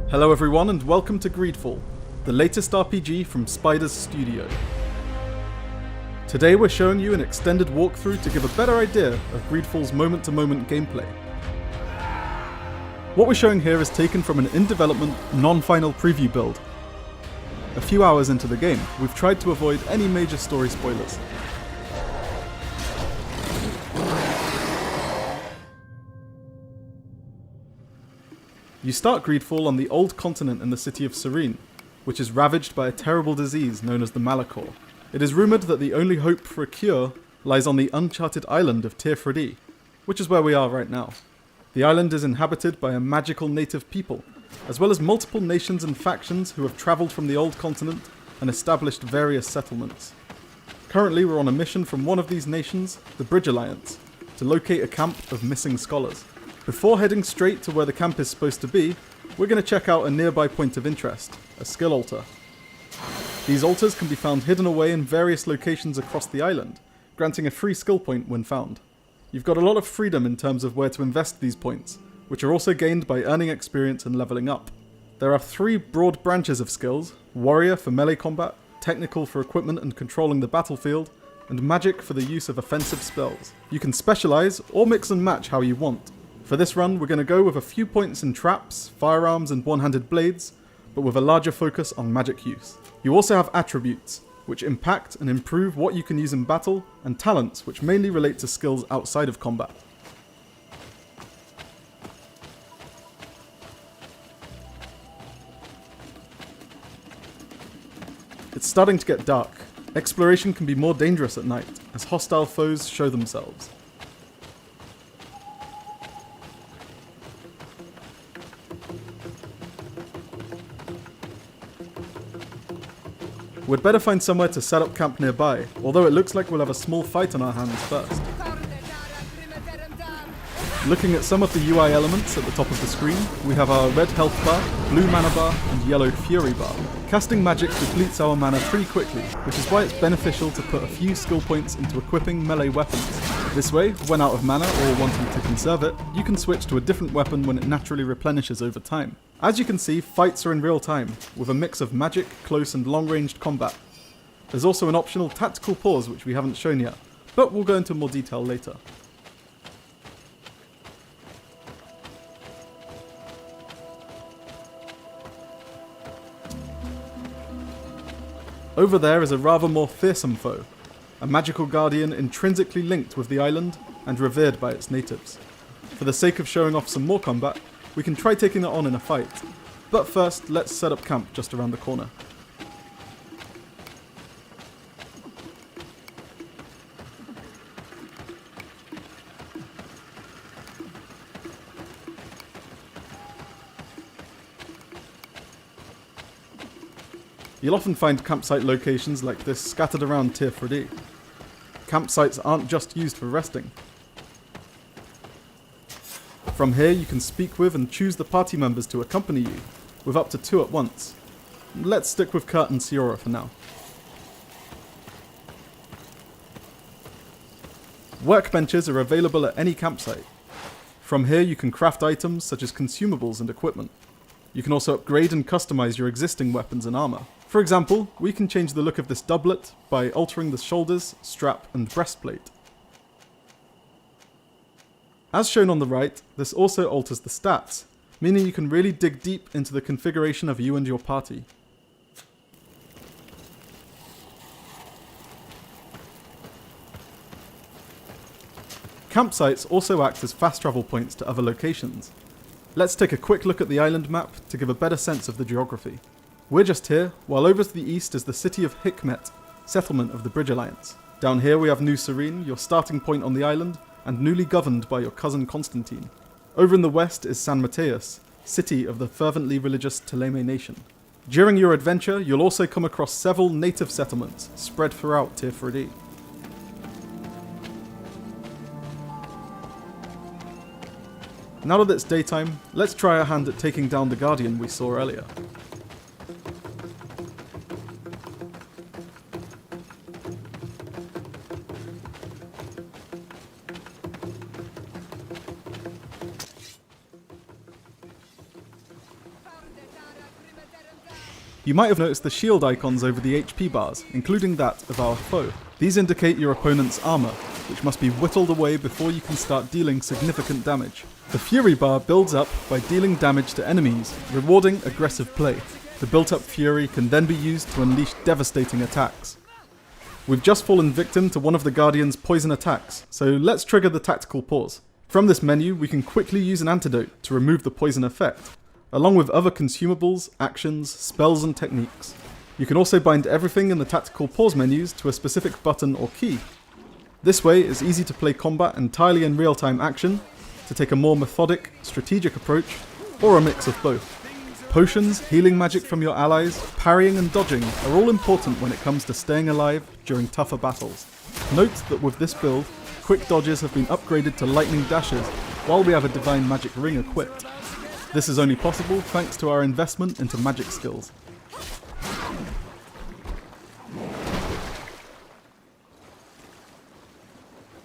Hello everyone and welcome to GreedFall, the latest RPG from Spider's studio. Today we're showing you an extended walkthrough to give a better idea of GreedFall's moment-to-moment gameplay. What we're showing here is taken from an in-development, non-final preview build. A few hours into the game, we've tried to avoid any major story spoilers. You start GreedFall on the old continent in the city of Serene, which is ravaged by a terrible disease known as the Malachor. It is rumoured that the only hope for a cure lies on the uncharted island of Tirfredi, which is where we are right now. The island is inhabited by a magical native people, as well as multiple nations and factions who have travelled from the old continent and established various settlements. Currently we're on a mission from one of these nations, the Bridge Alliance, to locate a camp of missing scholars. Before heading straight to where the camp is supposed to be, we're going to check out a nearby point of interest, a skill altar. These altars can be found hidden away in various locations across the island, granting a free skill point when found. You've got a lot of freedom in terms of where to invest these points, which are also gained by earning experience and leveling up. There are three broad branches of skills: warrior for melee combat, technical for equipment and controlling the battlefield, and magic for the use of offensive spells. You can specialise or mix and match how you want. For this run, we're going to go with a few points in traps, firearms and one-handed blades, but with a larger focus on magic use. You also have attributes, which impact and improve what you can use in battle, and talents, which mainly relate to skills outside of combat. It's starting to get dark. Exploration can be more dangerous at night, as hostile foes show themselves. We'd better find somewhere to set up camp nearby, although it looks like we'll have a small fight on our hands first. Looking at some of the UI elements at the top of the screen, we have our red health bar, blue mana bar, and yellow fury bar. Casting magic depletes our mana pretty quickly, which is why it's beneficial to put a few skill points into equipping melee weapons. This way, when out of mana or wanting to conserve it, you can switch to a different weapon when it naturally replenishes over time. As you can see, fights are in real time, with a mix of magic, close and long-ranged combat. There's also an optional tactical pause which we haven't shown yet, but we'll go into more detail later. Over there is a rather more fearsome foe, a magical guardian intrinsically linked with the island and revered by its natives. For the sake of showing off some more combat, we can try taking it on in a fight, but first let's set up camp just around the corner. You'll often find campsite locations like this scattered around Tirfredi. Campsites aren't just used for resting. From here you can speak with and choose the party members to accompany you, with up to 2 at once. Let's stick with Kurt and Siora for now. Workbenches are available at any campsite. From here you can craft items such as consumables and equipment. You can also upgrade and customize your existing weapons and armor. For example, we can change the look of this doublet by altering the shoulders, strap and breastplate. As shown on the right, this also alters the stats, meaning you can really dig deep into the configuration of you and your party. Campsites also act as fast travel points to other locations. Let's take a quick look at the island map to give a better sense of the geography. We're just here, while over to the east is the city of Hikmet, settlement of the Bridge Alliance. Down here we have New Serene, your starting point on the island, and newly governed by your cousin Constantine. Over in the west is San Mateus, city of the fervently religious Teleme nation. During your adventure, you'll also come across several native settlements spread throughout Tirfredi. Now that it's daytime, let's try our hand at taking down the Guardian we saw earlier. You might have noticed the shield icons over the HP bars, including that of our foe. These indicate your opponent's armor, which must be whittled away before you can start dealing significant damage. The Fury bar builds up by dealing damage to enemies, rewarding aggressive play. The built-up Fury can then be used to unleash devastating attacks. We've just fallen victim to one of the Guardian's poison attacks, so let's trigger the tactical pause. From this menu, we can quickly use an antidote to remove the poison effect, along with other consumables, actions, spells and techniques. You can also bind everything in the tactical pause menus to a specific button or key. This way it's easy to play combat entirely in real-time action, to take a more methodic, strategic approach, or a mix of both. Potions, healing magic from your allies, parrying and dodging are all important when it comes to staying alive during tougher battles. Note that with this build, quick dodges have been upgraded to lightning dashes, while we have a divine magic ring equipped. This is only possible thanks to our investment into magic skills.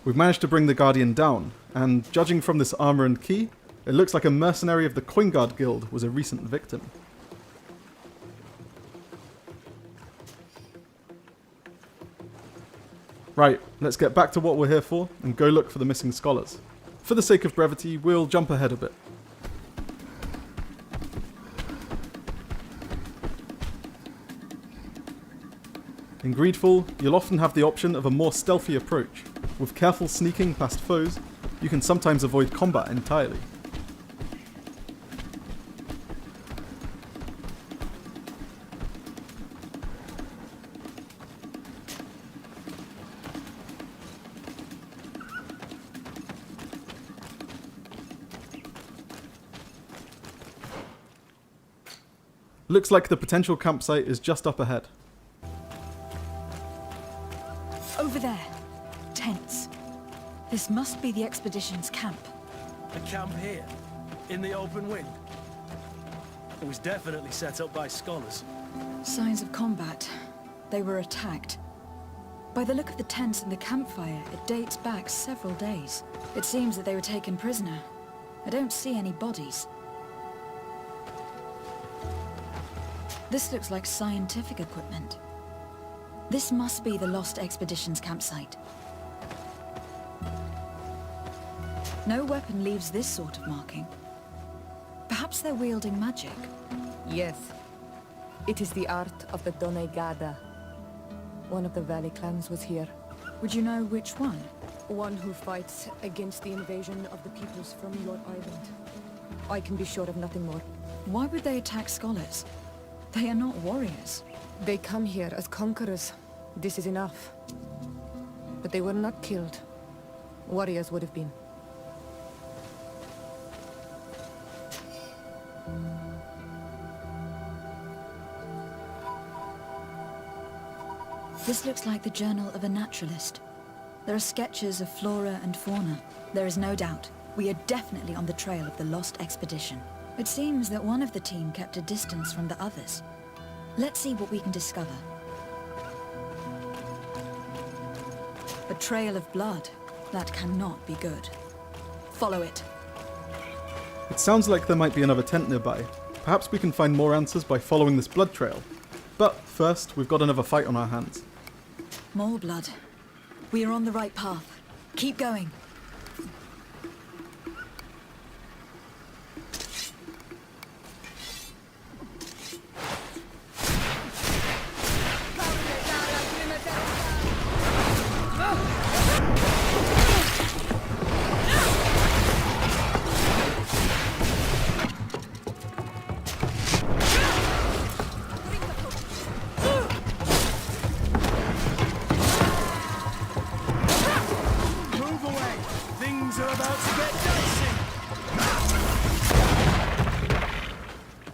We've managed to bring the Guardian down, and judging from this armor and key, it looks like a mercenary of the Coinguard Guild was a recent victim. Right, let's get back to what we're here for and go look for the missing scholars. For the sake of brevity, we'll jump ahead a bit. In GreedFall, you'll often have the option of a more stealthy approach. With careful sneaking past foes, you can sometimes avoid combat entirely. Looks like the potential campsite is just up ahead. Over there. Tents. This must be the expedition's camp. A camp here? In the open wind? It was definitely set up by scholars. Signs of combat. They were attacked. By the look of the tents and the campfire, it dates back several days. It seems that they were taken prisoner. I don't see any bodies. This looks like scientific equipment. This must be the Lost Expedition's campsite. No weapon leaves this sort of marking. Perhaps they're wielding magic. Yes. It is the art of the Donegada. One of the Valley clans was here. Would you know which one? One who fights against the invasion of the peoples from your island. I can be sure of nothing more. Why would they attack scholars? They are not warriors. They come here as conquerors. This is enough. But they were not killed. Warriors would have been. This looks like the journal of a naturalist. There are sketches of flora and fauna. There is no doubt. We are definitely on the trail of the Lost Expedition. It seems that one of the team kept a distance from the others. Let's see what we can discover. A trail of blood. That cannot be good. Follow it. It sounds like there might be another tent nearby. Perhaps we can find more answers by following this blood trail. But first, we've got another fight on our hands. More blood. We are on the right path. Keep going.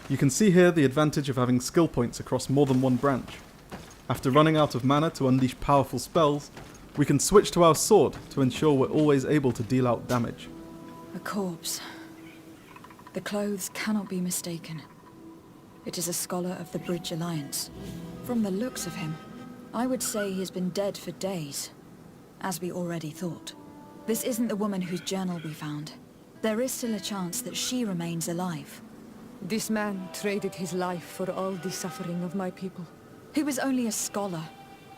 You can see here the advantage of having skill points across more than one branch. After running out of mana to unleash powerful spells, we can switch to our sword to ensure we're always able to deal out damage. A corpse. The clothes cannot be mistaken. It is a scholar of the Bridge Alliance. From the looks of him, I would say he has been dead for days, as we already thought. This isn't the woman whose journal we found. There is still a chance that she remains alive. This man traded his life for all the suffering of my people. He was only a scholar,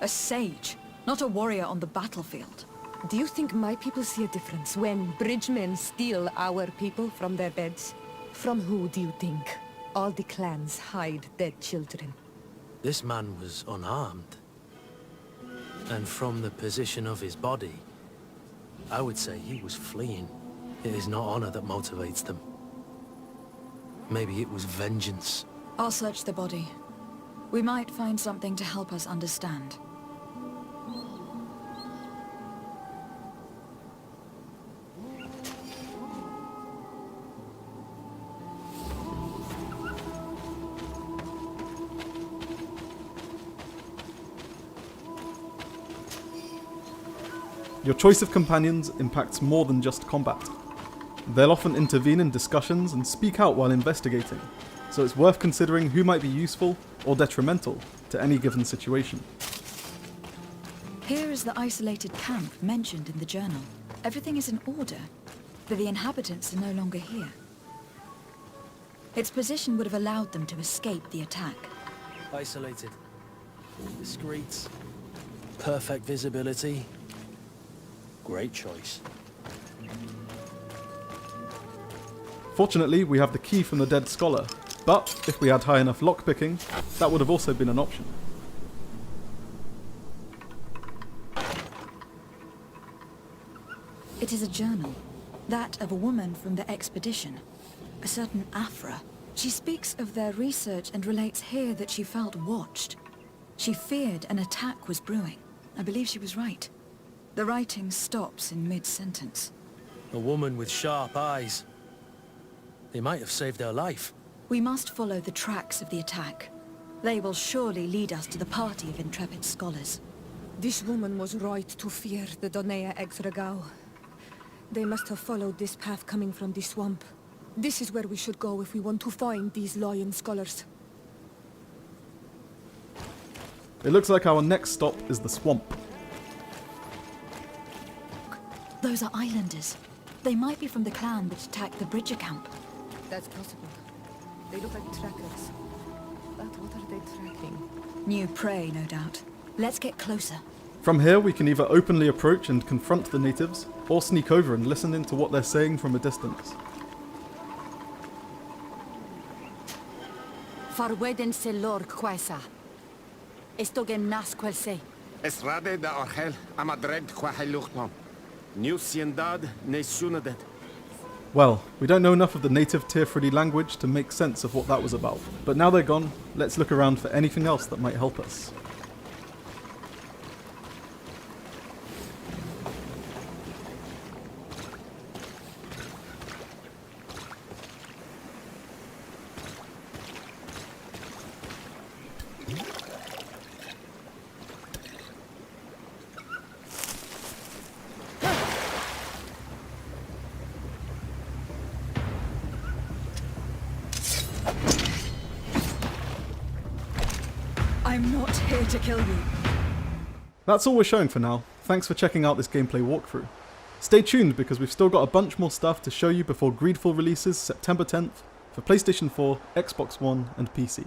a sage, not a warrior on the battlefield. Do you think my people see a difference when bridgemen steal our people from their beds? From who do you think all the clans hide dead children? This man was unarmed. And from the position of his body, I would say he was fleeing. It is not honor that motivates them. Maybe it was vengeance. I'll search the body. We might find something to help us understand. Your choice of companions impacts more than just combat. They'll often intervene in discussions and speak out while investigating, so it's worth considering who might be useful or detrimental to any given situation. Here is the isolated camp mentioned in the journal. Everything is in order, but the inhabitants are no longer here. Its position would have allowed them to escape the attack. Isolated. Discreet. Perfect visibility. Great choice. Fortunately, we have the key from the dead scholar, but if we had high enough lockpicking, that would have also been an option. It is a journal, that of a woman from the expedition, a certain Afra. She speaks of their research and relates here that she felt watched. She feared an attack was brewing. I believe she was right. The writing stops in mid-sentence. A woman with sharp eyes. They might have saved her life. We must follow the tracks of the attack. They will surely lead us to the party of intrepid scholars. This woman was right to fear the Donea Exregao. They must have followed this path coming from the swamp. This is where we should go if we want to find these lion scholars. It looks like our next stop is the swamp. Those are islanders. They might be from the clan that attacked the Bridger camp. That's possible. They look like trackers. But what are they tracking? New prey, no doubt. Let's get closer. From here, we can either openly approach and confront the natives, or sneak over and listen in to what they're saying from a distance. Farweden se lor quaisa. Esto gen nas quel se. Esrade da orgel amadred quaheluchnom. New siendad ne sunadet. Well, we don't know enough of the native Tirfridi language to make sense of what that was about, but now they're gone, let's look around for anything else that might help us. I'm not here to kill you. That's all we're showing for now. Thanks for checking out this gameplay walkthrough. Stay tuned because we've still got a bunch more stuff to show you before GreedFall releases September 10th for PlayStation 4, Xbox One and PC.